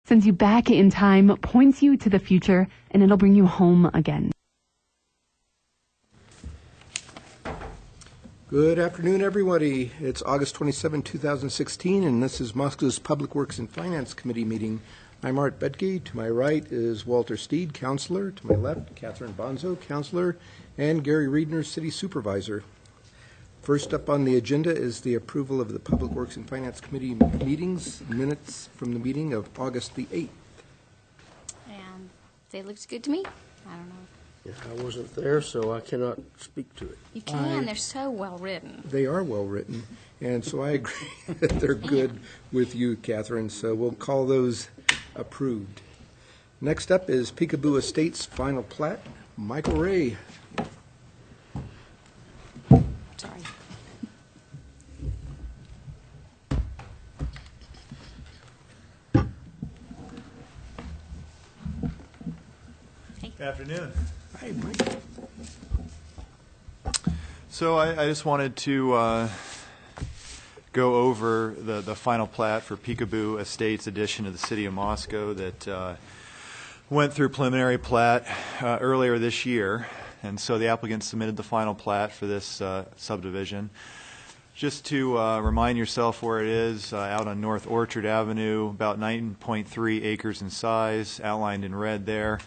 Sends you back in time, points you to the future, and it'll bring you home again. Good afternoon, everybody. It's August 27, 2016, and this is Moscow's Public Works and Finance Committee meeting. I'm Art Bedke. To my right is Walter Steed, Counselor. To my left, Catherine Bonzo, Counselor, and Gary Riedner, City Supervisor. First up on the agenda is the approval of the Public Works and Finance Committee minutes from the meeting of August the 8th. And it looks good to me. I don't know. Yeah, I wasn't there, so I cannot speak to it. You can. They're so well written. They are well written, and so I agree that they're good with you, Catherine, so we'll call those approved. Next up is Peekaboo Estates final plat. Michael Ray. Sorry. Good afternoon. Hi, Mike. So I just wanted to go over the final plat for Peekaboo Estates addition to the City of Moscow that went through preliminary plat earlier this year. And so the applicant submitted the final plat for this subdivision. Just to remind yourself where it is, out on North Orchard Avenue, about 9.3 acres in size, outlined in red there.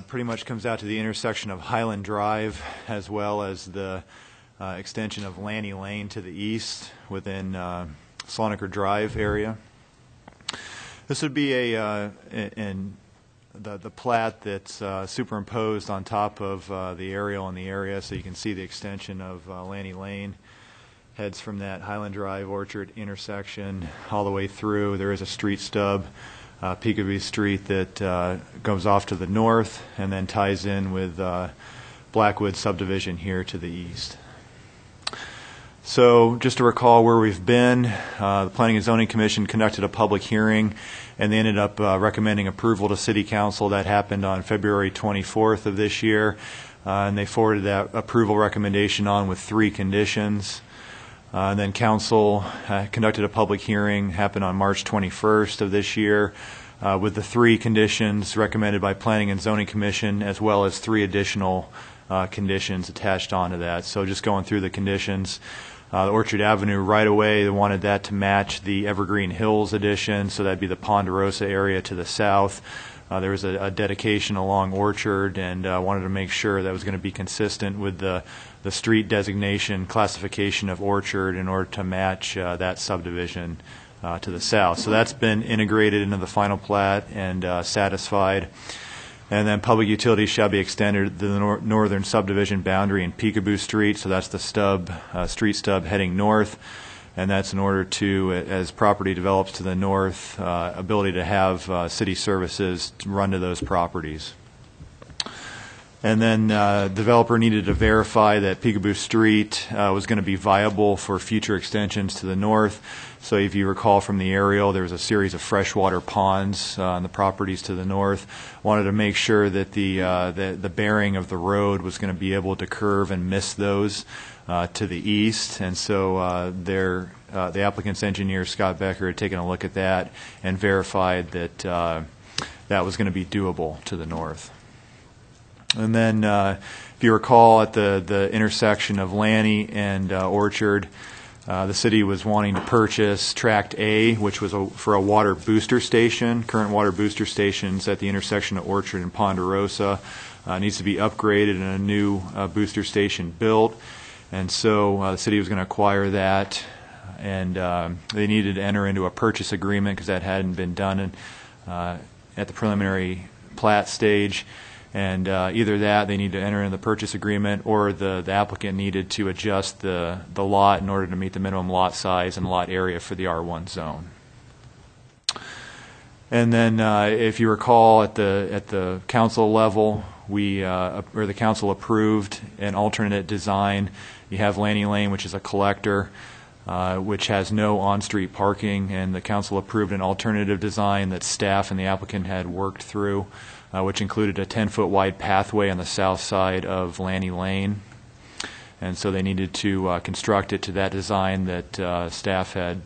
Pretty much comes out to the intersection of Highland Drive as well as the extension of Lanny Lane to the east within Slonaker Drive area. This would be the plat that's superimposed on top of the aerial in the area, so you can see the extension of Lanny Lane. Heads from that Highland Drive Orchard intersection all the way through. There is a street stub, Peekaboo Street, that goes off to the north and then ties in with Blackwood subdivision here to the east. So just to recall where we've been, the Planning and Zoning Commission conducted a public hearing and they ended up recommending approval to City Council. That happened on February 24th of this year, and they forwarded that approval recommendation on with 3 conditions. And then Council conducted a public hearing, happened on March 21st of this year, with the 3 conditions recommended by Planning and Zoning Commission, as well as 3 additional conditions attached onto that. So just going through the conditions, the Orchard Avenue right-of-way, they wanted that to match the Evergreen Hills addition, so that'd be the Ponderosa area to the south. There was a dedication along Orchard, and wanted to make sure that was going to be consistent with the street designation classification of Orchard in order to match that subdivision to the south. So that's been integrated into the final plat and satisfied. And then public utilities shall be extended to the northern subdivision boundary in Peekaboo Street, so that's the stub, street stub heading north. And that's in order to, as property develops to the north, ability to have city services to run to those properties. And then developer needed to verify that Peekaboo Street was going to be viable for future extensions to the north. So if you recall from the aerial, there was a series of freshwater ponds on the properties to the north. Wanted to make sure that the bearing of the road was going to be able to curve and miss those to the east. And so the applicant's engineer, Scott Becker, had taken a look at that and verified that that was going to be doable to the north. And then, if you recall, at the intersection of Lanny and Orchard, the city was wanting to purchase Tract A, which was for a water booster station. Current water booster stations at the intersection of Orchard and Ponderosa needs to be upgraded and a new booster station built. And so the city was going to acquire that, and they needed to enter into a purchase agreement because that hadn't been done at the preliminary plat stage. And either that, they need to enter into the purchase agreement, or the applicant needed to adjust the lot in order to meet the minimum lot size and lot area for the R1 zone. And then, if you recall, at the council level, the council approved an alternate design. You have Lanny Lane, which is a collector, which has no on-street parking, and the council approved an alternative design that staff and the applicant had worked through, which included a 10-foot wide pathway on the south side of Lanny Lane. And so they needed to construct it to that design that staff had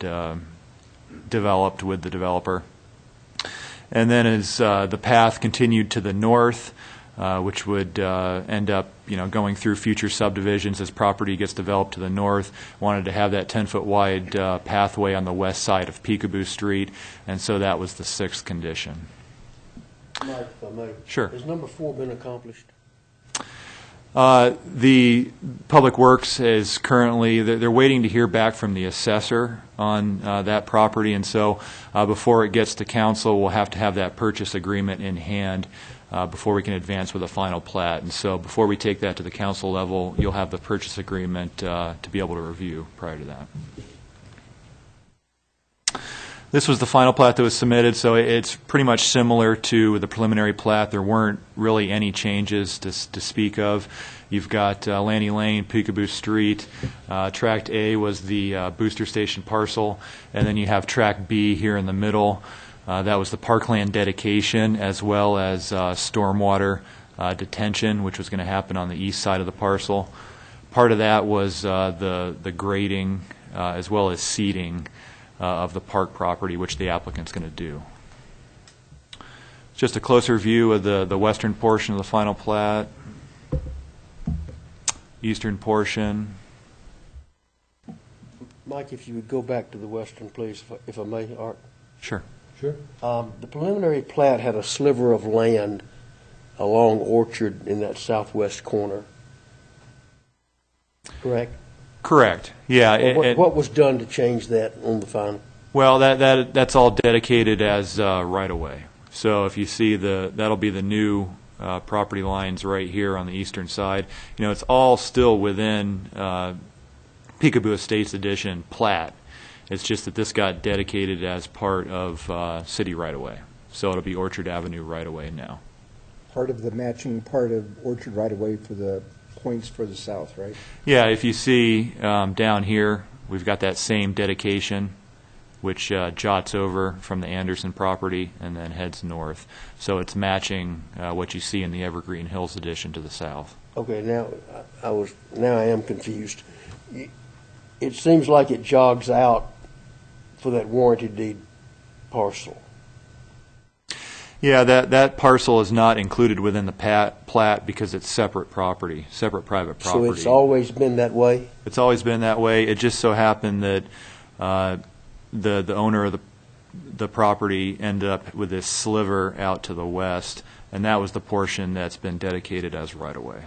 developed with the developer. And then as the path continued to the north, which would end up, going through future subdivisions as property gets developed to the north. Wanted to have that 10-foot wide pathway on the west side of Peekaboo Street, and so that was the sixth condition. Mike, if I may. Sure. Has number 4 been accomplished? The Public Works is currently, they're waiting to hear back from the assessor on that property, and so before it gets to council, we'll have to have that purchase agreement in hand before we can advance with a final plat. And so before we take that to the council level, you'll have the purchase agreement to be able to review prior to that. This was the final plat that was submitted, so it's pretty much similar to the preliminary plat. There weren't really any changes to speak of. You've got Lanny Lane, Peekaboo Street. Tract A was the booster station parcel, and then you have Tract B here in the middle. That was the parkland dedication, as well as stormwater detention, which was going to happen on the east side of the parcel. Part of that was the grading as well as seeding of the park property, which the applicant's going to do. Just a closer view of the western portion of the final plat, eastern portion. Mike, if you would go back to the western, please, if I may, Art. Sure. Sure. The preliminary plat had a sliver of land along Orchard in that southwest corner. Correct? Correct. Yeah. What was done to change that on the final? Well, that's all dedicated as right of way. So if you see that'll be the new property lines right here on the eastern side. It's all still within Peekaboo Estates Edition plat. It's just that this got dedicated as part of city right of way. So it'll be Orchard Avenue right of way now. Part of the matching part of Orchard right away for the points for the south, right? Yeah, if you see down here, we've got that same dedication, which jots over from the Anderson property and then heads north. So it's matching what you see in the Evergreen Hills Edition to the south. Okay, now I am confused. It seems like it jogs out for that warranty deed parcel. Yeah, that parcel is not included within the plat because it's separate property, separate private property. So it's always been that way? It's always been that way. It just so happened that the owner of the property ended up with this sliver out to the west, and that was the portion that's been dedicated as right-of-way.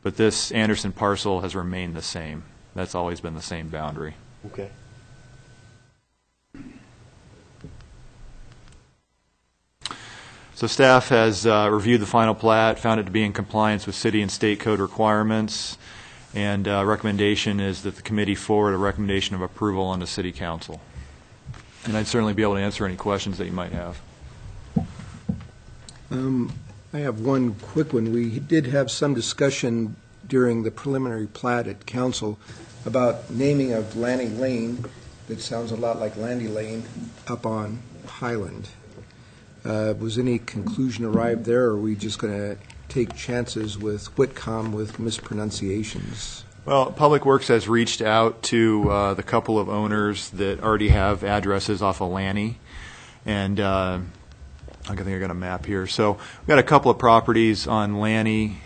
But this Anderson parcel has remained the same. That's always been the same boundary. Okay. So staff has reviewed the final plat, found it to be in compliance with city and state code requirements, and recommendation is that the committee forward a recommendation of approval on to City Council. And I'd certainly be able to answer any questions that you might have. I have one quick one. We did have some discussion during the preliminary plat at council about naming of Lanny Lane that sounds a lot like Landy Lane up on Highland. Was any conclusion arrived there, or are we just going to take chances with Whitcomb with mispronunciations? Well, Public Works has reached out to the couple of owners that already have addresses off of Lanny, and I think I got a map here. So we've got a couple of properties on Lanny,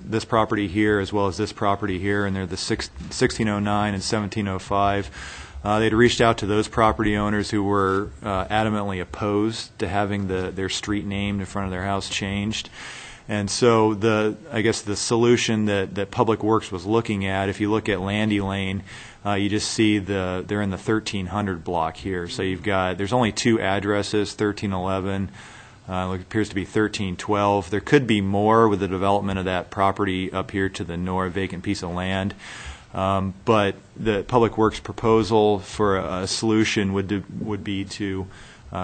this property here as well as this property here, and they're the 1609 and 1705. They'd reached out to those property owners who were adamantly opposed to having their street name in front of their house changed. And so I guess the solution that Public Works was looking at, if you look at Landy Lane, you just see they're in the 1300 block here. So there's only two addresses, 1311, it appears to be 1312. There could be more with the development of that property up here to the north, vacant piece of land. But the Public Works proposal for a solution would be to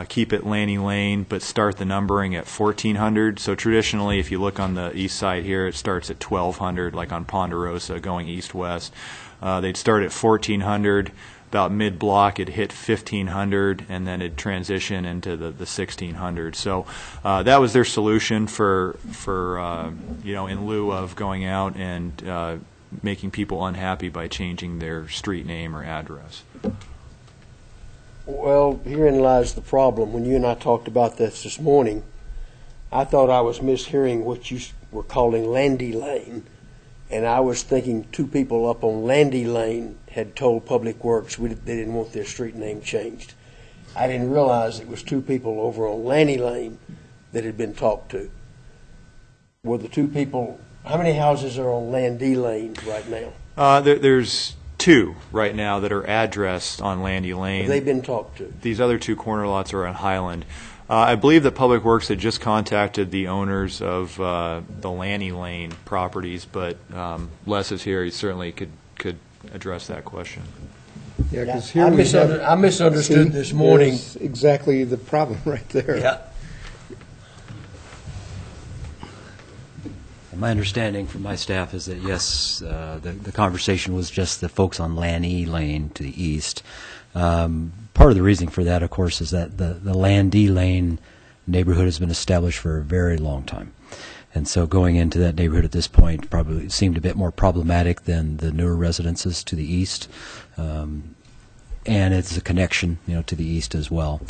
keep it Lanny Lane, but start the numbering at 1400. So traditionally, if you look on the east side here, it starts at 1200, like on Ponderosa going east-west. They'd start at 1400. About mid-block, it'd hit 1500, and then it'd transition into the 1600. So that was their solution for in lieu of going out and making people unhappy by changing their street name or address. Well, herein lies the problem. When you and I talked about this morning, I thought I was mishearing what you were calling Landy Lane, and I was thinking two people up on Landy Lane had told Public Works they didn't want their street name changed. I didn't realize it was two people over on Landy Lane that had been talked to. Were the two people, how many houses are on Landy Lane right now? There's two right now that are addressed on Landy Lane. Have they been talked to? These other two corner lots are on Highland. I believe that Public Works had just contacted the owners of the Landy Lane properties, but Les is here. He certainly could address that question. Yeah, because I here we have. I misunderstood See, this morning. there's exactly the problem right there. Yeah. My understanding from my staff is that, yes, the conversation was just the folks on Landy Lane to the east. Part of the reason for that, of course, is that the Landy Lane neighborhood has been established for a very long time. And so going into that neighborhood at this point probably seemed a bit more problematic than the newer residences to the east. And it's a connection, to the east as well.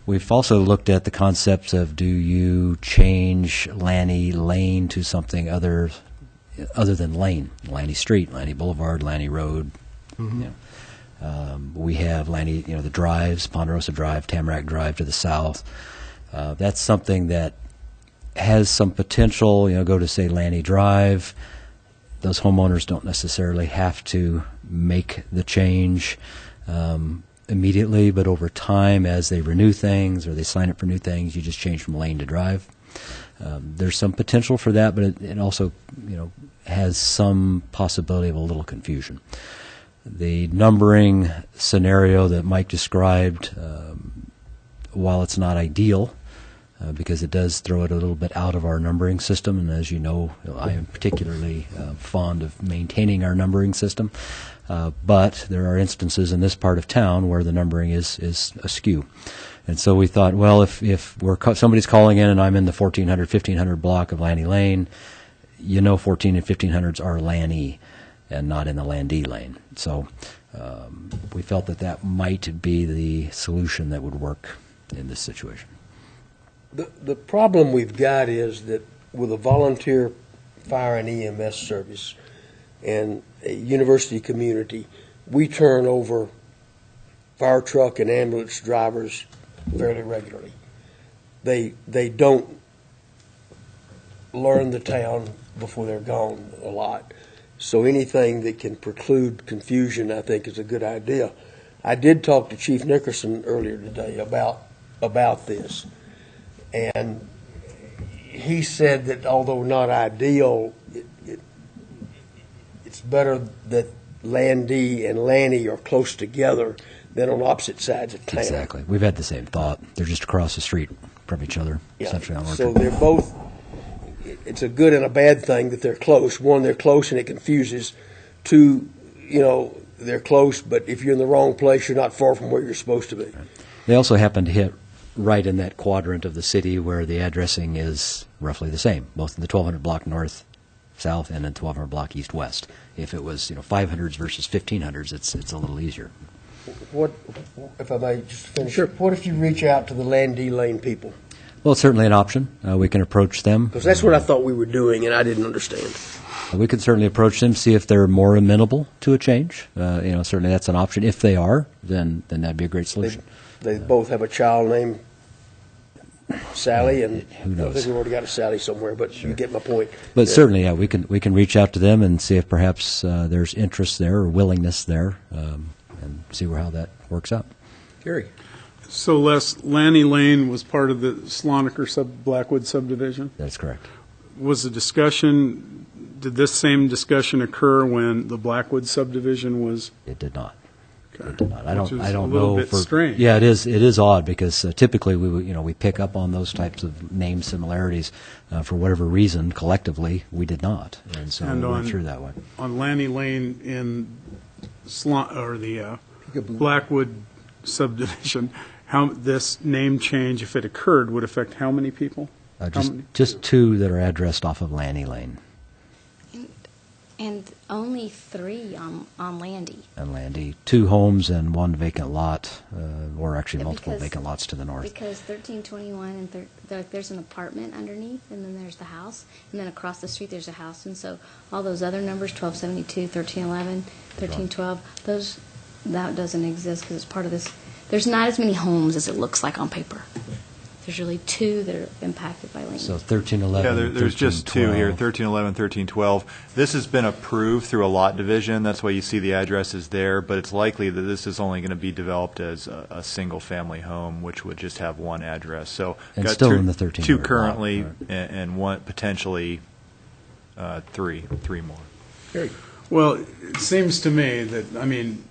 We've also looked at the concepts of, do you change Landy Lane to something other than Lane? Landy Street, Landy Boulevard, Landy Road. We have Landy, the drives, Ponderosa Drive, Tamarack Drive to the south. That's something that has some potential, go to, say, Landy Drive. Those homeowners don't necessarily have to make the change immediately, but over time, as they renew things or they sign up for new things, you just change from lane to drive. There's some potential for that, but it also, has some possibility of a little confusion. The numbering scenario that Mike described, while it's not ideal, because it does throw it a little bit out of our numbering system, and as you know, I am particularly fond of maintaining our numbering system. But there are instances in this part of town where the numbering is askew. And so we thought, well, if somebody's calling in and I'm in the 1400, 1500 block of Landy Lane, 14 and 1500s are Landy and not in the Landy Lane. So we felt that might be the solution that would work in this situation. The problem we've got is that with a volunteer fire and EMS service and a university community, we turn over fire truck and ambulance drivers fairly regularly. They don't learn the town before they're gone a lot. So anything that can preclude confusion, I think, is a good idea. I did talk to Chief Nickerson earlier today about this, and he said that although not ideal, it's better that Landy and Lanny are close together than on opposite sides of town. Exactly. We've had the same thought. They're just across the street from each other, essentially on Orchard. So they're both, it's a good and a bad thing that they're close. One, they're close and it confuses. Two, they're close, but if you're in the wrong place, you're not far from where you're supposed to be. Right. They also happen to hit right in that quadrant of the city where the addressing is roughly the same, both in the 1200 block north, south, and in 1200 block east, west. If it was 500s versus 1500s, it's a little easier. What, if I may just finish? Sure. What if you reach out to the Landy Lane people? Well, it's certainly an option. We can approach them. Because that's what I thought we were doing, and I didn't understand. We can certainly approach them, see if they're more amenable to a change. Certainly that's an option. If they are, then that'd be a great solution. They both have a child named Sally, and Who knows? I think we've already got a Sally somewhere, but you get my point. But certainly, we can reach out to them and see if perhaps there's interest there or willingness there, and see how that works out. Gary. So, Les, Lanny Lane was part of the Slonaker Blackwood subdivision? That's correct. Did this same discussion occur when the Blackwood subdivision was? It did not. Okay. It did not. I Which don't is know. a little bit strange. Yeah, it is odd because typically we pick up on those types of name similarities. For whatever reason, collectively, we did not, and so we went through that way. On Lanny Lane in the Blackwood subdivision, how this name change, if it occurred, would affect how many people? Just two that are addressed off of Lanny Lane. And only 3 on Landy. And Landy, 2 homes and 1 vacant lot, or actually multiple Because- vacant lots to the north. Because 1321 and there's an apartment underneath, and then there's the house, and then across the street there's a house, and so all those other numbers, 1272, 1311, 1312, that doesn't exist because it's part of this. There's not as many homes as it looks like on paper. There's really 2 that are impacted by Landy. So 1311, Yeah, there's just 2 here, 1312. 1311, 1312. This has been approved through a lot division. That's why you see the addresses there, but it's likely that this is only going to be developed as a single-family home, which would just have 1 address. So And got still two- in the 13 2 lot, currently, right. and 1 potentially 3 more. Very Well, it seems to me that, I mean,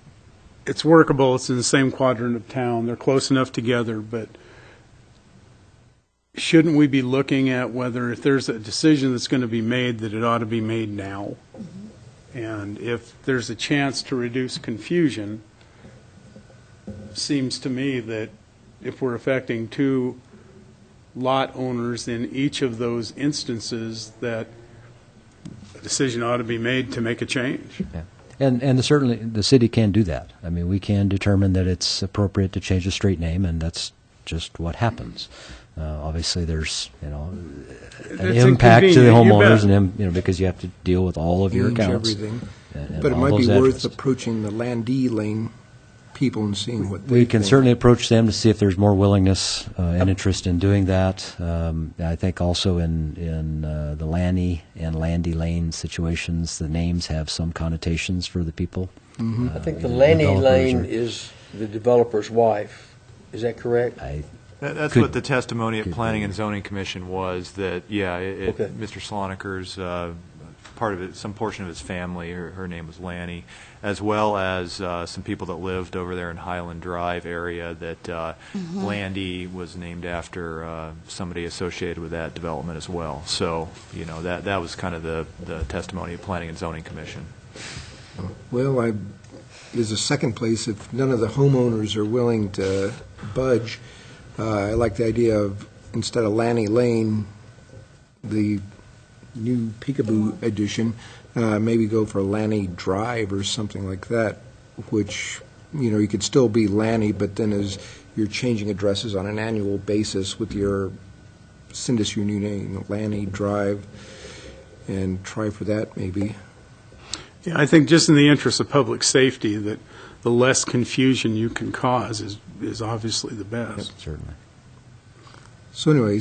it's workable, it's in the same quadrant of town, they're close enough together, but shouldn't we be looking at whether if there's a decision that's going to be made, that it ought to be made now? And if there's a chance to reduce confusion, seems to me that if we're affecting 2 lot owners in each of those instances, that a decision ought to be made to make a change. Yeah. And certainly the city can do that. I mean, we can determine that it's appropriate to change the street name, and that's just what happens. Obviously, there's an It's impact to the inconvenient, you homeowners, bet. and because you have to deal with all of your change accounts. everything. and But it all might be those worth addresses. approaching the Landy Lane people and seeing what they We can think. certainly approach them to see if there's more willingness and interest in doing that. I think also in the Lanny and Landy Lane situations, the names have some connotations for the people. I think the The Lanny developers Lane are- is the developer's wife. Is that correct? That's Could- what the testimony at could Planning be. and Zoning Commission was, that, Okay. Mr. Sloniker's, part of it, some portion of his family, her name was Lanny, as well as some people that lived over there in Highland Drive area, that Landy was named after somebody associated with that development as well. So, that was kind of the testimony at Planning and Zoning Commission. Well, there's a second place, if none of the homeowners are willing to budge, I like the idea of, instead of Lanny Lane, the new Peekaboo edition, maybe go for Lanny Drive or something like that, which, you could still be Lanny, but then as you're changing addresses on an annual basis with your Sindus your new name, Lanny Drive, and try for that maybe. Yeah, I think just in the interest of public safety, that the less confusion you can cause is obviously the best. Certainly. So anyway,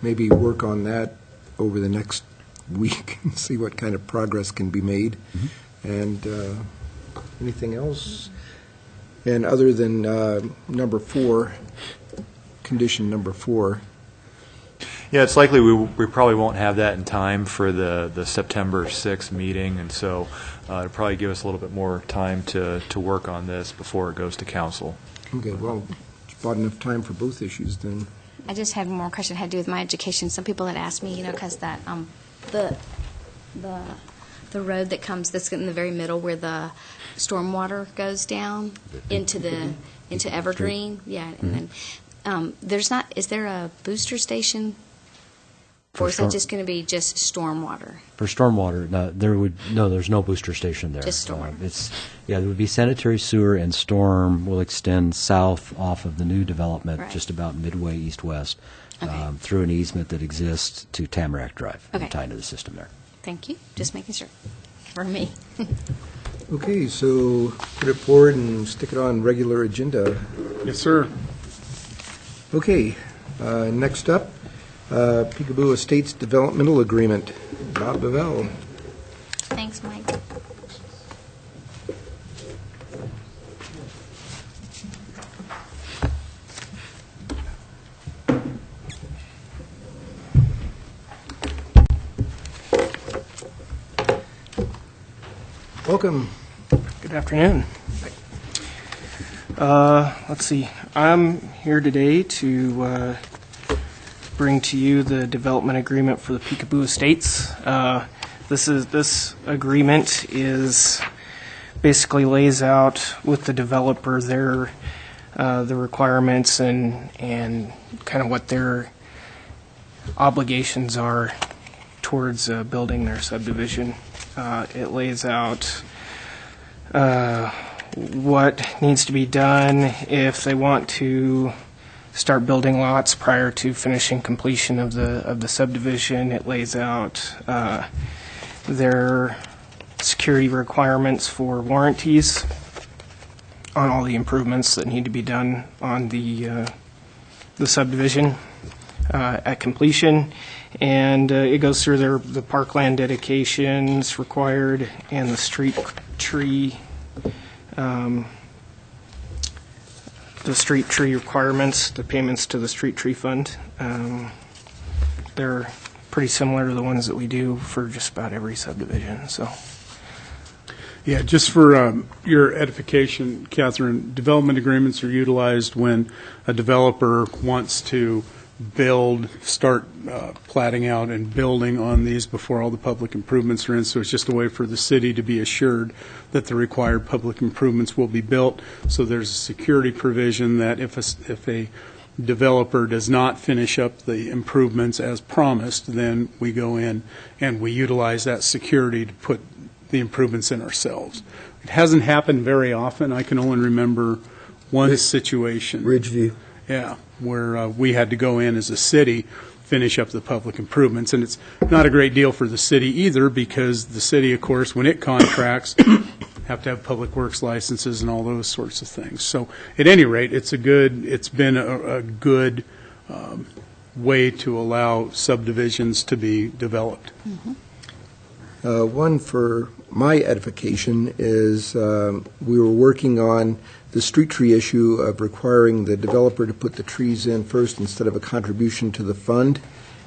maybe work on that over the next week and see what kind of progress can be made. And anything else? And other than number 4, condition number 4. Yeah, it's likely we probably won't have that in time for the September 6th meeting, and so it'll probably give us a little bit more time to work on this before it goes to council. Okay, well, it's about enough time for both issues then. I just had one more question that had to do with my education. Some people had asked me, because that the road that comes, that's in the very middle where the stormwater goes down into Evergreen, yeah, and then is there a booster station, or is that just going to be just stormwater? For stormwater, there's no booster station there. Just storm. There would be sanitary sewer, and storm will extend south off of the new development, Right. just about midway east-west, Okay. through an easement that exists to Tamarack Drive, Okay. and tie into the system there. Thank you. Just making sure. For me. Okay, so put it forward and stick it on regular agenda. Yes, sir. Okay, next up, Peekaboo Estates Developmental Agreement. Bob Bevell. Thanks, Mike. Welcome. Good afternoon. Let's see. I'm here today to bring to you the development agreement for the Peekaboo Estates. This agreement is basically lays out with the developer their the requirements and kind of what their obligations are towards building their subdivision. It lays out what needs to be done if they want to start building lots prior to finishing completion of the subdivision. It lays out their security requirements for warranties on all the improvements that need to be done on the subdivision at completion. And it goes through the parkland dedications required and the street tree requirements, the payments to the street tree fund. They're pretty similar to the ones that we do for just about every subdivision. So, Yeah, just for your edification, Catherine, development agreements are utilized when a developer wants to start platting out and building on these before all the public improvements are in. So it's just a way for the city to be assured that the required public improvements will be built. So there's a security provision that if a developer does not finish up the improvements as promised, then we go in and we utilize that security to put the improvements in ourselves. It hasn't happened very often. I can only remember one situation. Ridgeview. Yeah, where we had to go in as a city, finish up the public improvements. And it's not a great deal for the city either, because the city, of course, when it contracts, have to have public works licenses and all those sorts of things. So at any rate, it's been a good way to allow subdivisions to be developed. One for my edification is we were working on the street tree issue of requiring the developer to put the trees in first instead of a contribution to the fund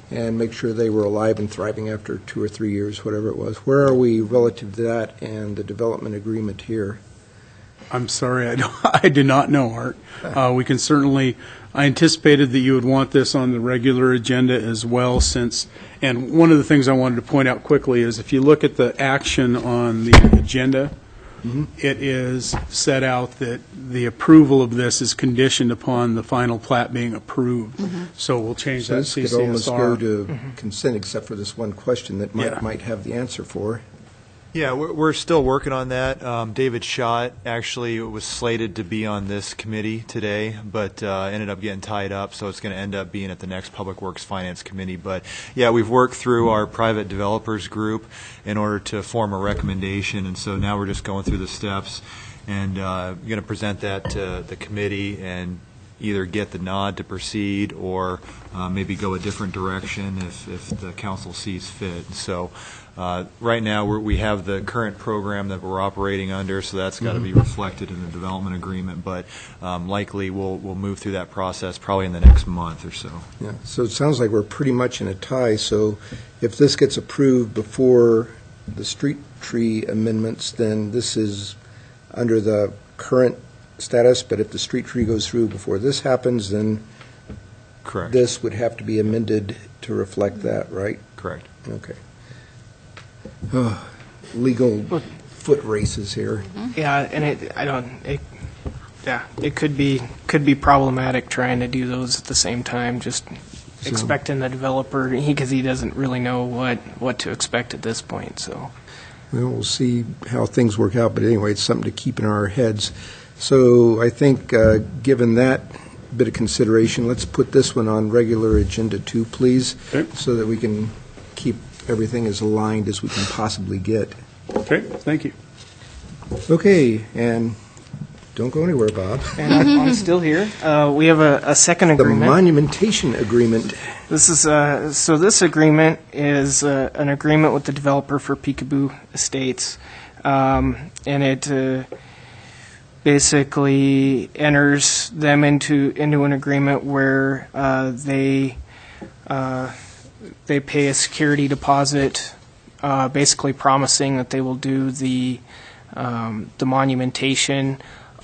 and make sure they were alive and thriving after 2 or 3 years, whatever it was. Where are we relative to that and the development agreement here? I'm sorry, I do not know, Art. We can certainly, I anticipated that you would want this on the regular agenda as well, and one of the things I wanted to point out quickly is if you look at the action on the agenda, it is set out that the approval of this is conditioned upon the final plat being approved. So we'll change that This could almost go CCSR. to consent except for this one question that Mike Yeah. might have the answer for. Yeah, we're still working on that. David Schott actually was slated to be on this committee today, but ended up getting tied up, so it's going to end up being at the next Public Works Finance Committee. But yeah, we've worked through our private developers group in order to form a recommendation, and so now we're just going through the steps and going to present that to the committee and either get the nod to proceed or maybe go a different direction if the council sees fit. So right now we have the current program that we're operating under, so that's got to be reflected in the development agreement, but likely we'll move through that process probably in the next month or so. Yeah, so it sounds like we're pretty much in a tie. So if this gets approved before the street tree amendments, then this is under the current status, but if the street tree goes through before this happens, then Correct. this would have to be amended to reflect that, right? Correct. Okay. Legal foot races here. yeah, and it could be problematic trying to do those at the same time. Just expecting the developer, because he doesn't really know what to expect at this point. So. Well, we'll see how things work out, but anyway, it's something to keep in our heads. So I think, given that bit of consideration, let's put this one on regular agenda too, please, Okay. so that we can keep everything as aligned as we can possibly get. Okay, thank you. Okay, and don't go anywhere, Bob. And I'm still here. We have a second The agreement. monumentation agreement. This is so. This agreement is an agreement with the developer for Peekaboo Estates, and it basically enters them into an agreement where they pay a security deposit, basically promising that they will do the monumentation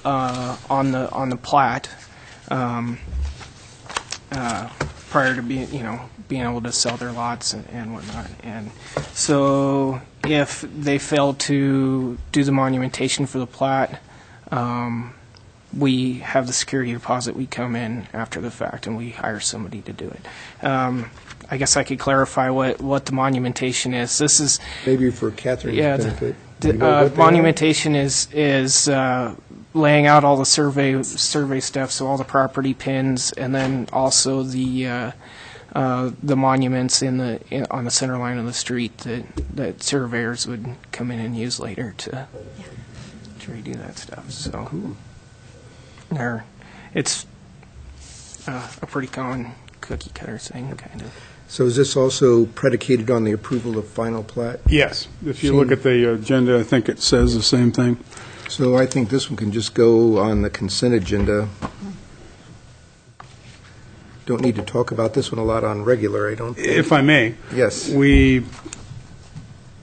on the plat prior to being able to sell their lots and whatnot. And so if they fail to do the monumentation for the plat, we have the security deposit. We come in after the fact and we hire somebody to do it. I guess I could clarify what the monumentation is. This is Maybe for Catherine's benefit. the, Do you know what they are? monumentation is laying out all the survey stuff, so all the property pins, and then also the monuments on the center line of the street that surveyors would come in and use later to redo that stuff. So it's a pretty common cookie cutter thing, kind of. So is this also predicated on the approval of final plat? Yes, if you look at the agenda, I think it says the same thing. So I think this one can just go on the consent agenda. Don't need to talk about this one a lot on regular, I don't think. If I may, Yes. we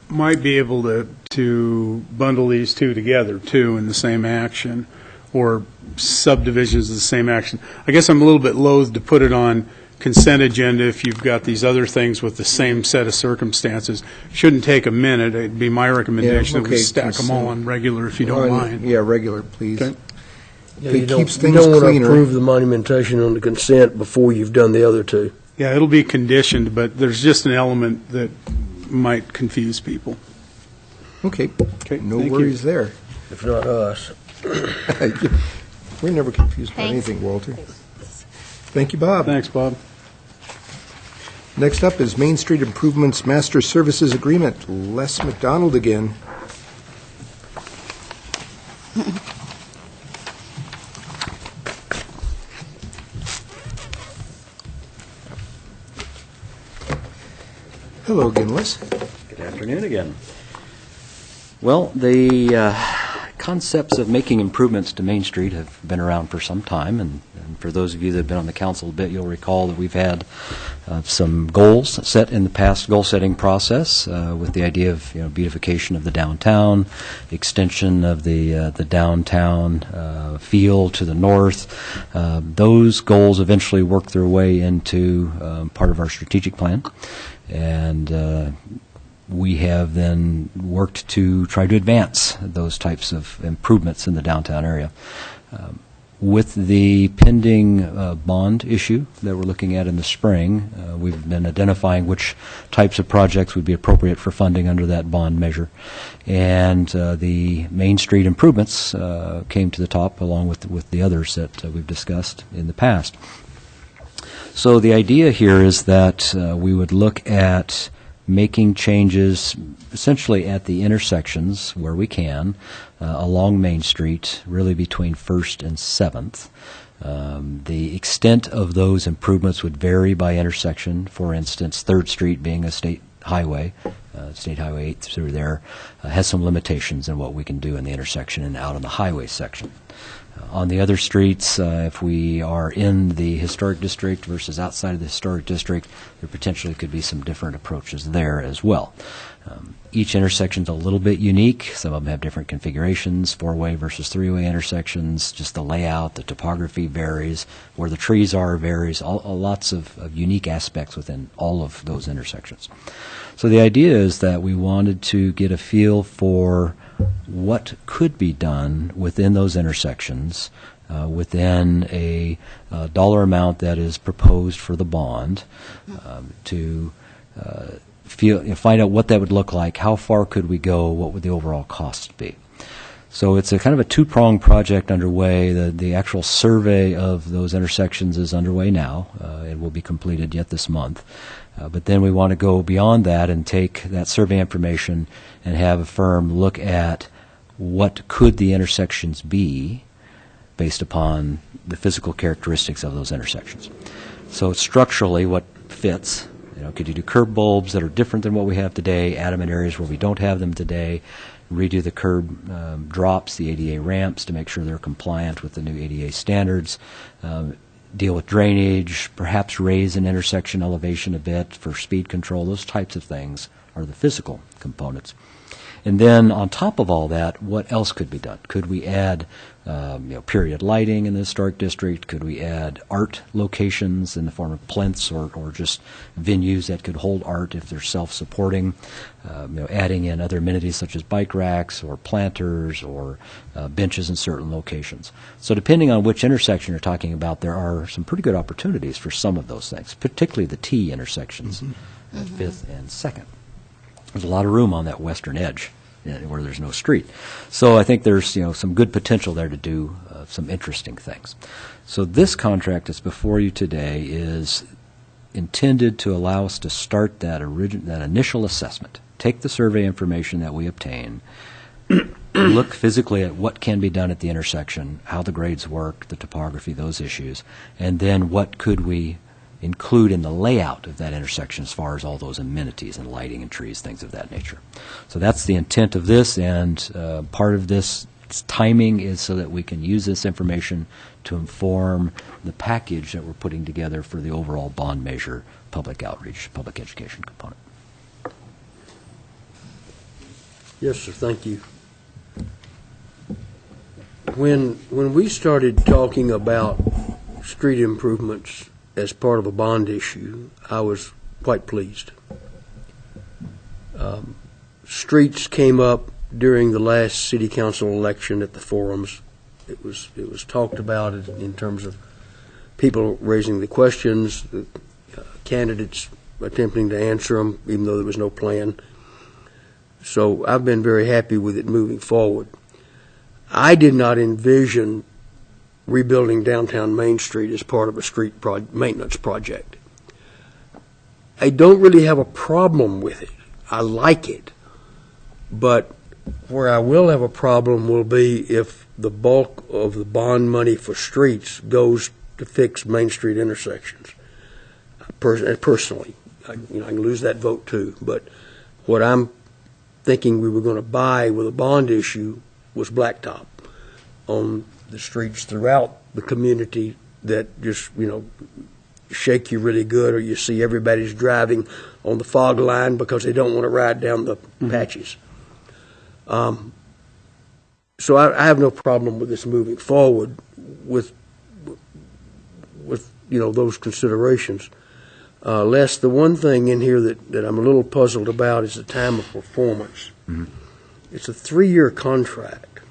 might be able to bundle these two together, too, in the same action, or subdivisions of the same action. I guess I'm a little bit loath to put it on consent agenda if you've got these other things with the same set of circumstances. Shouldn't take a minute. It'd be my recommendation that we okay, stack them all on regular, if you don't mind. Yeah, regular, please. Okay. Yeah, It you don't, keeps you things don't want to cleaner. approve the monumentation on the consent before you've done the other two. Yeah, it'll be conditioned, but there's just an element that might confuse people. Okay, Okay, no thank you. worries there. If not us. We're never confused by Thanks. anything, Walter. Thank you, Bob. Thanks, Bob. Next up is Main Street Improvements Master Services Agreement. Les McDonald again. Hello again, Les. Good afternoon again. Well, the concepts of making improvements to Main Street have been around for some time, and for those of you that have been on the council a bit, you'll recall that we've had some goals set in the past goal-setting process with the idea of beautification of the downtown, extension of the downtown feel to the north. Those goals eventually worked their way into part of our strategic plan, and we have then worked to try to advance those types of improvements in the downtown area. With the pending bond issue that we're looking at in the spring, we've been identifying which types of projects would be appropriate for funding under that bond measure. And the Main Street improvements came to the top along with the others that we've discussed in the past. So the idea here is that we would look at making changes essentially at the intersections where we can along Main Street, really between 1st and 7th. The extent of those improvements would vary by intersection. For instance, 3rd Street being a state highway, State Highway 8 through there, has some limitations in what we can do in the intersection and out on the highway section. On the other streets, if we are in the historic district versus outside of the historic district, there potentially could be some different approaches there as well. Each intersection is a little bit unique. Some of them have different configurations, 4-way versus 3-way intersections. Just the layout, the topography varies. Where the trees are varies. Lots of unique aspects within all of those intersections. So the idea is that we wanted to get a feel for what could be done within those intersections, within a dollar amount that is proposed for the bond, to find out what that would look like, how far could we go, what would the overall cost be. So it's a kind of a two-pronged project underway. The actual survey of those intersections is underway now. It will be completed yet this month. But then we want to go beyond that and take that survey information and have a firm look at what could the intersections be based upon the physical characteristics of those intersections. So structurally, what fits? Could you do curb bulbs that are different than what we have today, add them in areas where we don't have them today, redo the curb drops, the ADA ramps to make sure they're compliant with the new ADA standards, deal with drainage, perhaps raise an intersection elevation a bit for speed control. Those types of things are the physical components. And then on top of all that, what else could be done? Could we add period lighting in the historic district? Could we add art locations in the form of plinths or just venues that could hold art if they're self-supporting? Adding in other amenities such as bike racks or planters or benches in certain locations. So depending on which intersection you're talking about, there are some pretty good opportunities for some of those things, particularly the T intersections at 5th and 2nd. There's a lot of room on that western edge where there's no street. So I think there's some good potential there to do some interesting things. So this contract that's before you today is intended to allow us to start that initial assessment, take the survey information that we obtain, look physically at what can be done at the intersection, how the grades work, the topography, those issues, and then what could we include in the layout of that intersection as far as all those amenities and lighting and trees, things of that nature. So that's the intent of this, and part of this timing is so that we can use this information to inform the package that we're putting together for the overall bond measure, public outreach, public education component. Yes, sir. Thank you. When we started talking about street improvements as part of a bond issue, I was quite pleased. Streets came up during the last city council election at the forums. It was talked about in terms of people raising the questions, the candidates attempting to answer them, even though there was no plan. So I've been very happy with it moving forward. I did not envision rebuilding downtown Main Street as part of a street maintenance project. I don't really have a problem with it. I like it. But where I will have a problem will be if the bulk of the bond money for streets goes to fix Main Street intersections. Personally, I can lose that vote too. But what I'm thinking we were going to buy with a bond issue was blacktop on the streets throughout the community that just, shake you really good, or you see everybody's driving on the fog line because they don't want to ride down the patches. So I have no problem with this moving forward with those considerations. Les, the one thing in here that I'm a little puzzled about is the time of performance. Mm-hmm. It's a 3-year contract.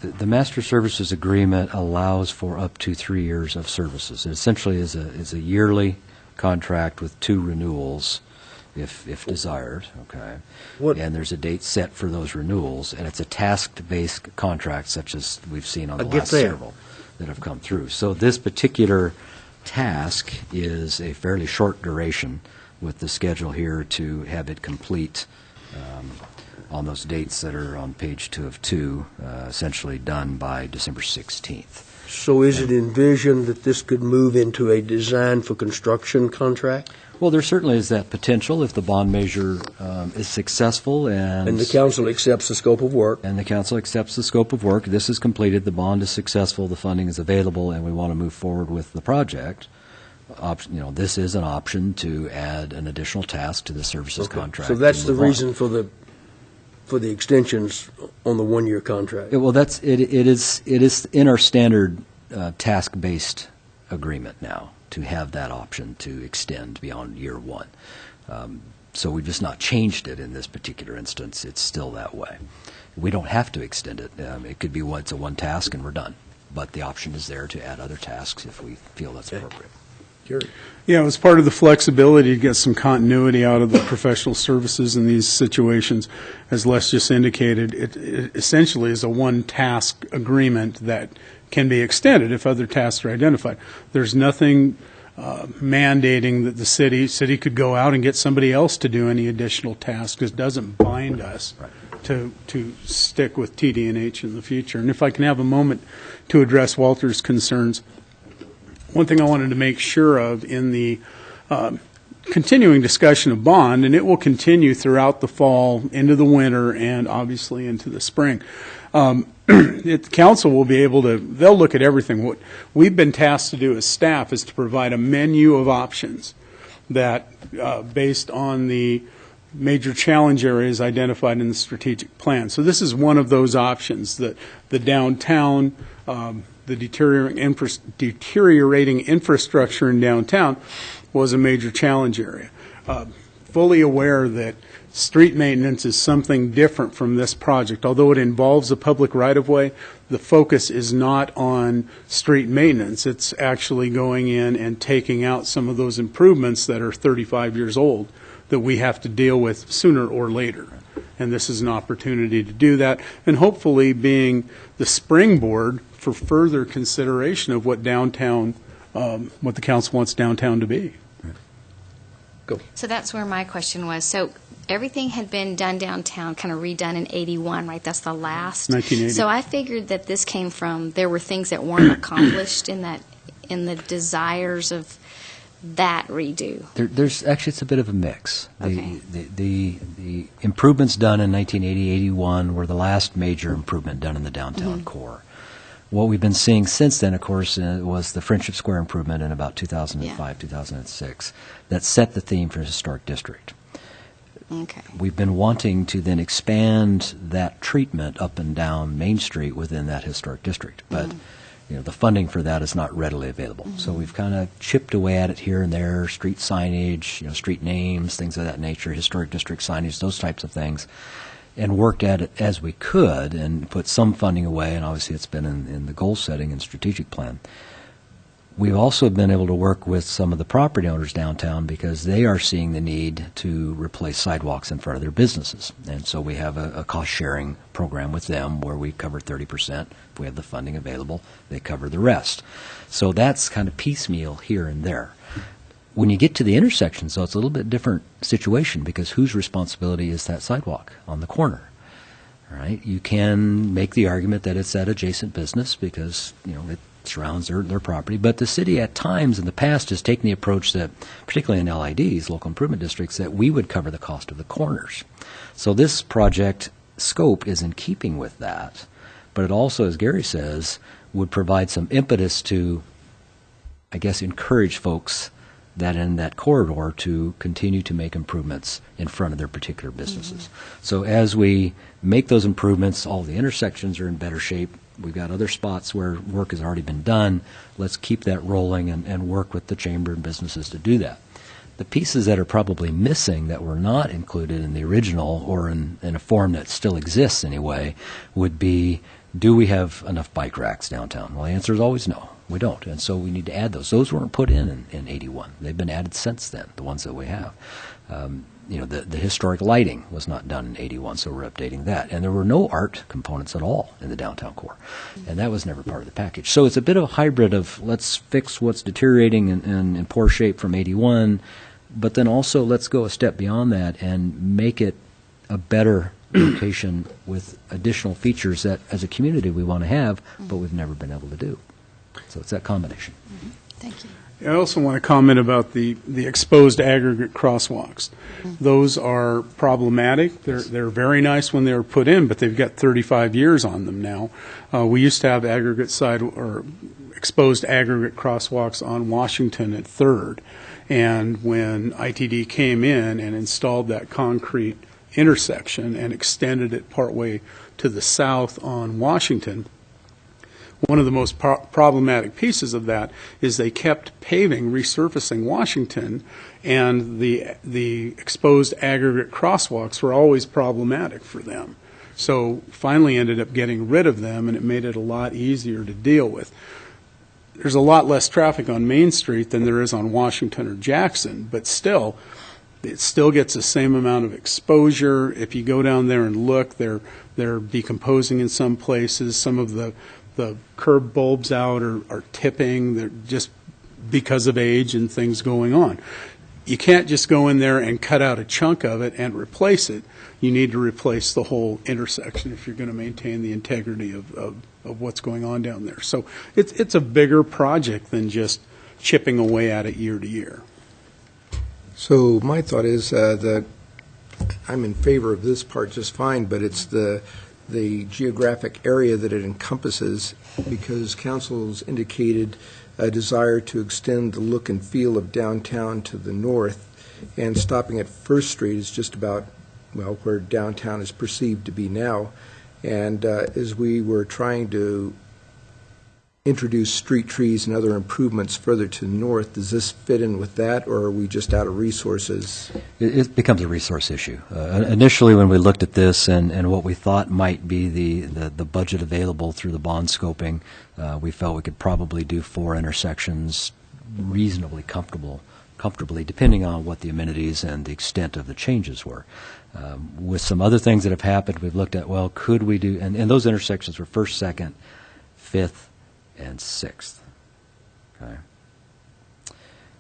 The master services agreement allows for up to 3 years of services. It essentially is a yearly contract with 2 renewals, if desired. Okay, and there's a date set for those renewals, and it's a task-based contract, such as we've seen on the last several that have come through. So this particular task is a fairly short duration, with the schedule here to have it complete on those dates that are on page 2 of 2, essentially done by December 16th. So is it envisioned that this could move into a design for construction contract? Well, there certainly is that potential if the bond measure is successful and the council accepts the scope of work. And the council accepts the scope of work. This is completed, the bond is successful, the funding is available, and we want to move forward with the project. This is an option to add an additional task to the services contract. So that's the reason for the extensions on the 1-year contract. Well, it is in our standard task-based agreement now to have that option to extend beyond year 1. So we've just not changed it in this particular instance. It's still that way. We don't have to extend it. It could be it's a one task and we're done. But the option is there to add other tasks if we feel that's appropriate. Gary. Yeah, it was part of the flexibility to get some continuity out of the professional services in these situations. As Les just indicated, it essentially is a one-task agreement that can be extended if other tasks are identified. There's nothing mandating that the city could go out and get somebody else to do any additional tasks. It doesn't bind us to stick with TD&H in the future. And if I can have a moment to address Walter's concerns, one thing I wanted to make sure of in the continuing discussion of bond, and it will continue throughout the fall, into the winter, and obviously into the spring, the council will be able to, they'll look at everything. What we've been tasked to do as staff is to provide a menu of options that, based on the major challenge areas identified in the strategic plan. So this is one of those options, that the downtown, the deteriorating infrastructure in downtown was a major challenge area. Fully aware that street maintenance is something different from this project. Although it involves a public right-of-way, the focus is not on street maintenance. It's actually going in and taking out some of those improvements that are 35 years old that we have to deal with sooner or later. And this is an opportunity to do that, and hopefully being the springboard for further consideration of what downtown, what the council wants downtown to be. Go. So that's where my question was. So everything had been done downtown, kind of redone in 81, right? That's the last. 1980. So I figured that this came from, there were things that weren't accomplished in the desires of that redo. There's actually, it's a bit of a mix. Okay. The improvements done in 1980, 81 were the last major improvement done in the downtown core. What we've been seeing since then, of course, was the Friendship Square improvement in about 2005, 2006, that set the theme for the historic district. Okay. We've been wanting to then expand that treatment up and down Main Street within that historic district, but the funding for that is not readily available. So we've kind of chipped away at it here and there, street signage, street names, things of that nature, historic district signage, those types of things, and worked at it as we could and put some funding away, and obviously it's been in the goal setting and strategic plan. We've also been able to work with some of the property owners downtown because they are seeing the need to replace sidewalks in front of their businesses. And so we have a cost-sharing program with them where we cover 30%. If we have the funding available, they cover the rest. So that's kind of piecemeal here and there. When you get to the intersections, though, it's a little bit different situation because whose responsibility is that sidewalk on the corner? All right? You can make the argument that it's that adjacent business because, it surrounds their property. But the city at times in the past has taken the approach that, particularly in LIDs, local improvement districts, that we would cover the cost of the corners. So this project scope is in keeping with that. But it also, as Gary says, would provide some impetus to, I guess, encourage folks that in that corridor to continue to make improvements in front of their particular businesses. So as we make those improvements, all the intersections are in better shape. We've got other spots where work has already been done. Let's keep that rolling and work with the chamber and businesses to do that. The pieces that are probably missing that were not included in the original or in a form that still exists anyway would be, do we have enough bike racks downtown? Well, the answer is always no. We don't, and so we need to add those. Those weren't put in 81. They've been added since then, the ones that we have. The historic lighting was not done in 81, so we're updating that. And there were no art components at all in the downtown core, and that was never part of the package. So it's a bit of a hybrid of let's fix what's deteriorating and in poor shape from 81, but then also let's go a step beyond that and make it a better location with additional features that, as a community, we want to have, but we've never been able to do. So it's that combination. Thank you. I also want to comment about the exposed aggregate crosswalks. Those are problematic. They're very nice when they were put in, but they've got 35 years on them now. We used to have exposed aggregate crosswalks on Washington at 3rd, and when ITD came in and installed that concrete intersection and extended it partway to the south on Washington, one of the most problematic pieces of that is they kept resurfacing Washington, and the exposed aggregate crosswalks were always problematic for them. So finally ended up getting rid of them, and it made it a lot easier to deal with. There's a lot less traffic on Main Street than there is on Washington or Jackson, but still, it still gets the same amount of exposure. If you go down there and look, they're decomposing in some places. Some of the curb bulbs out are tipping. They're just because of age and things going on. You can't just go in there and cut out a chunk of it and replace it. You need to replace the whole intersection if you're going to maintain the integrity of what's going on down there. So it's a bigger project than just chipping away at it year to year. So my thought is that I'm in favor of this part just fine, but it's the geographic area that it encompasses, because council's indicated a desire to extend the look and feel of downtown to the north. and stopping at First Street is just about, well, where downtown is perceived to be now. And as we were trying to introduce street trees and other improvements further to the north, does this fit in with that, or are we just out of resources? It becomes a resource issue. Initially, when we looked at this and what we thought might be the budget available through the bond scoping, we felt we could probably do 4 intersections reasonably comfortably, depending on what the amenities and the extent of the changes were. With some other things that have happened, we've looked at, well, could we do, and those intersections were 1st, 2nd, 5th, and 6th. Okay.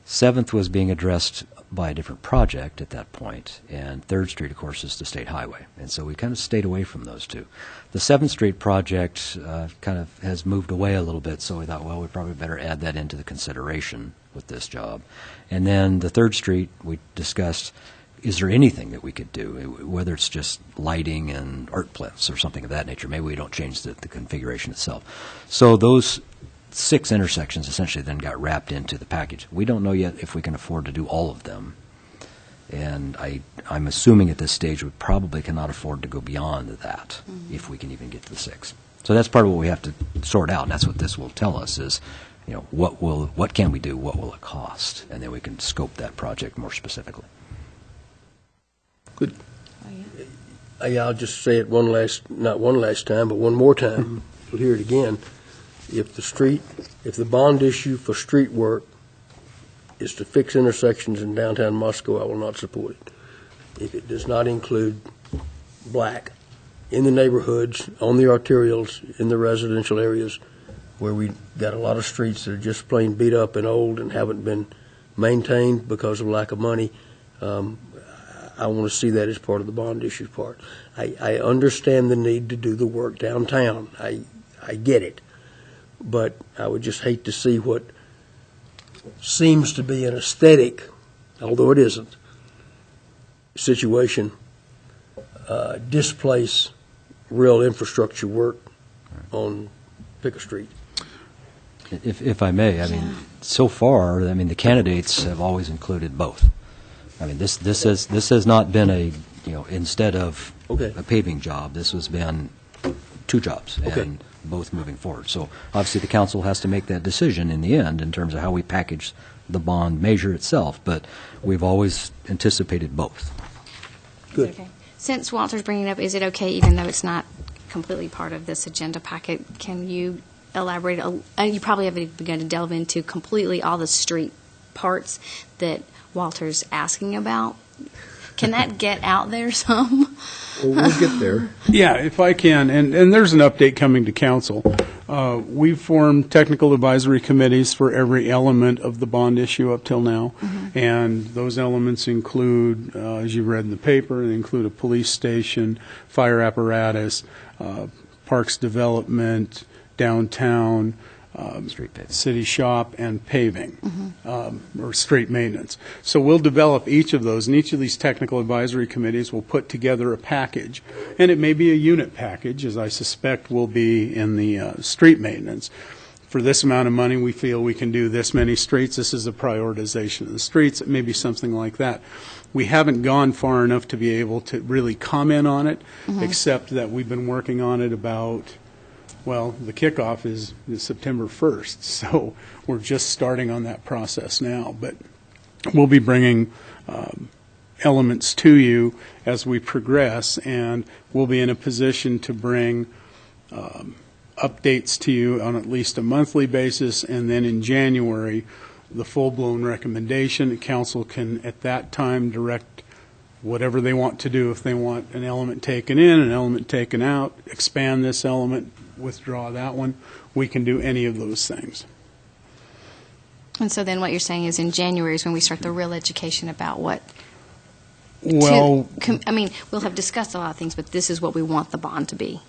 7th was being addressed by a different project at that point, and 3rd Street, of course, is the state highway. And so we kind of stayed away from those two. The 7th Street project kind of has moved away a little bit, so we thought, well, we probably better add that into the consideration with this job. And then the 3rd Street, we discussed, is there anything that we could do, whether it's just lighting and art plinths or something of that nature? Maybe we don't change the configuration itself. So those 6 intersections essentially then got wrapped into the package. We don't know yet if we can afford to do all of them. And I'm assuming at this stage we probably cannot afford to go beyond that if we can even get to the 6. So that's part of what we have to sort out, and that's what this will tell us is, what can we do, what will it cost, and then we can scope that project more specifically. Good. I'll just say it not one last time, but one more time. We'll hear it again. If the bond issue for street work is to fix intersections in downtown Moscow, I will not support it. If it does not include black in the neighborhoods, on the arterials, in the residential areas, where we got a lot of streets that are just plain beat up and old and haven't been maintained because of lack of money, I want to see that as part of the bond issue part. I understand the need to do the work downtown. I get it. But I would just hate to see what seems to be an aesthetic, although it isn't, situation displace real infrastructure work on Picker Street. If I may, so far, the candidates have always included both. This has not been instead of a paving job, this has been 2 jobs, and both moving forward. So obviously the council has to make that decision in the end in terms of how we package the bond measure itself, but we've always anticipated both. Good. Okay. Since Walter's bringing it up, is it okay, even though it's not completely part of this agenda packet, can you elaborate? You probably haven't begun to delve into completely all the street parts that Walter's asking about. Can that get out there some? Well, we'll get there. Yeah, if I can, and there's an update coming to council. We've formed technical advisory committees for every element of the bond issue up till now, and those elements include, as you read in the paper, they include a police station, fire apparatus, parks development, downtown, city shop, and paving, or street maintenance. So we'll develop each of those, and each of these technical advisory committees will put together a package. And it may be a unit package, as I suspect will be in the street maintenance. For this amount of money, we feel we can do this many streets. This is a prioritization of the streets. It may be something like that. We haven't gone far enough to be able to really comment on it, except that we've been working on it about, well, the kickoff is September 1st, so we're just starting on that process now. But we'll be bringing elements to you as we progress, and we'll be in a position to bring updates to you on at least a monthly basis, and then in January, the full-blown recommendation. The council can, at that time, direct whatever they want to do. If they want an element taken in, an element taken out, expand this element, withdraw that one, we can do any of those things. And so then what you're saying is in January is when we start the real education about what... Well, we'll have discussed a lot of things, but this is what we want the bond to be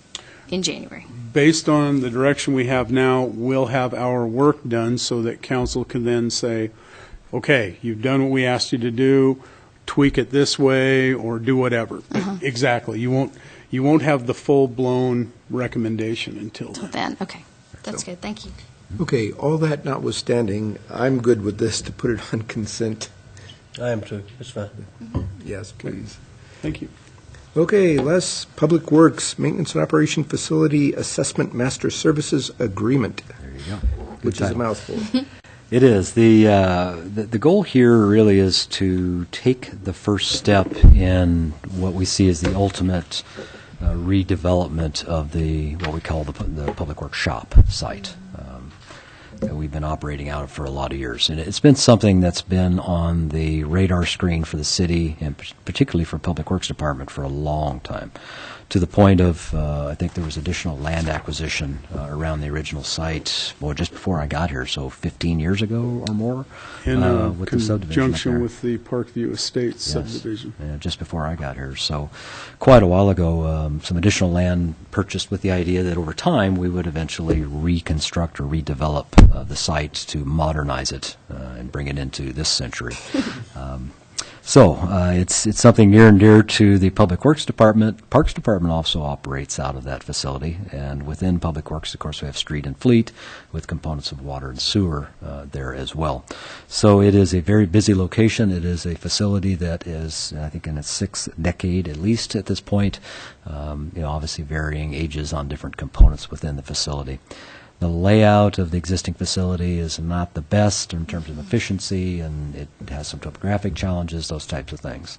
in January. Based on the direction we have now, we'll have our work done so that council can then say, okay, you've done what we asked you to do, tweak it this way, or do whatever. But exactly. You won't have the full-blown recommendation until then. Okay. That's good. Thank you. Okay, all that notwithstanding, I'm good with this to put it on consent I am too. It's fine. Yes, please. Thank you. Okay, Les, Public Works, Maintenance and Operation Facility Assessment Master Services Agreement, There you go. Good which is a title. mouthful. It is. The goal here really is to take the first step in what we see as the ultimate redevelopment of what we call the Public Works Shop site that we've been operating out of for a lot of years. And it's been something that's been on the radar screen for the city, and particularly for Public Works Department, for a long time, to the point of, I think there was additional land acquisition around the original site, just before I got here, so 15 years ago or more, In with the subdivision up conjunction there. with the Parkview Estates Yes. subdivision. Yeah, just before I got here. So quite a while ago, some additional land purchased with the idea that over time we would eventually reconstruct or redevelop the site to modernize it and bring it into this century. So it's something near and dear to the Public Works Department. Parks Department also operates out of that facility, and within Public Works, of course, we have street and fleet with components of water and sewer there as well. So it is a very busy location. It is a facility that is, I think, in its sixth decade at least at this point. Obviously varying ages on different components within the facility. The layout of the existing facility is not the best in terms of efficiency, and it has some topographic challenges, those types of things.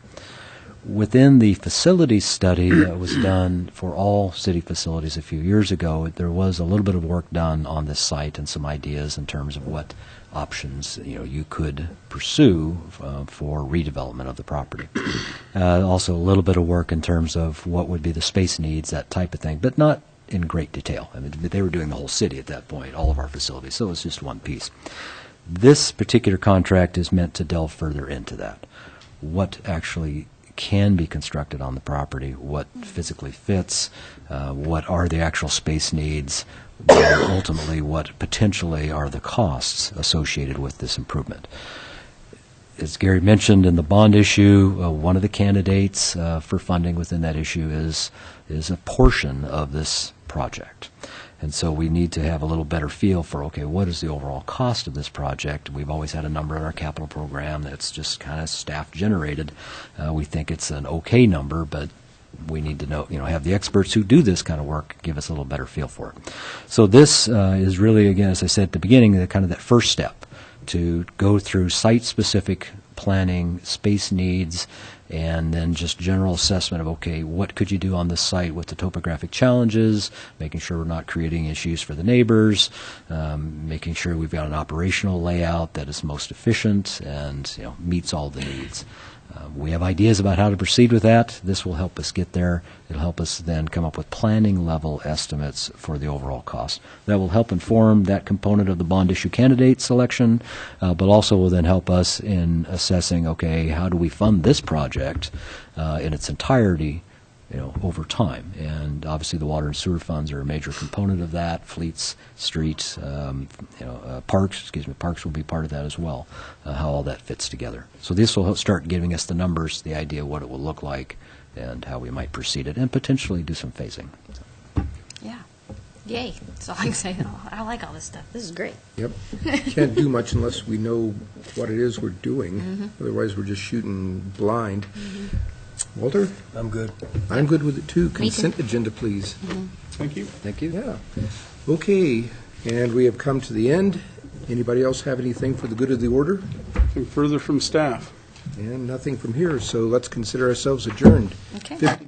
Within the facility study that was done for all city facilities a few years ago, there was a little bit of work done on this site and some ideas in terms of what options you could pursue for redevelopment of the property. Also a little bit of work in terms of what would be the space needs, that type of thing, but not in great detail. I mean, they were doing the whole city at that point, all of our facilities, so it's just one piece. This particular contract is meant to delve further into that. What actually can be constructed on the property, what physically fits, what are the actual space needs, and ultimately what potentially are the costs associated with this improvement. As Gary mentioned in the bond issue, one of the candidates for funding within that issue is a portion of this project. And so we need to have a little better feel for, okay, what is the overall cost of this project? We've always had a number in our capital program that's just kind of staff generated. We think it's an okay number, but we need to know, have the experts who do this kind of work give us a little better feel for it. So this is really, again, as I said at the beginning, kind of that first step to go through site-specific planning, space needs, and then just general assessment of, okay, what could you do on this site with the topographic challenges, making sure we're not creating issues for the neighbors, making sure we've got an operational layout that is most efficient and meets all the needs. We have ideas about how to proceed with that. This will help us get there. It'll help us then come up with planning level estimates for the overall cost. That will help inform that component of the bond issue candidate selection, but also will then help us in assessing, okay, how do we fund this project in its entirety over time. And obviously the water and sewer funds are a major component of that. Fleets, streets, parks will be part of that as well, how all that fits together. So this will start giving us the numbers, the idea of what it will look like, and how we might proceed it, and potentially do some phasing. Yeah. Yay. That's all I can say. I like all this stuff. This is great. Yep. Can't do much unless we know what it is we're doing. Otherwise, we're just shooting blind. Walter? I'm good. I'm good with it, too. Me too. Consent agenda, please. Thank you. Thank you. Yeah. Okay, and we have come to the end. Anybody else have anything for the good of the order? Nothing further from staff. And nothing from here, so let's consider ourselves adjourned. Okay. 15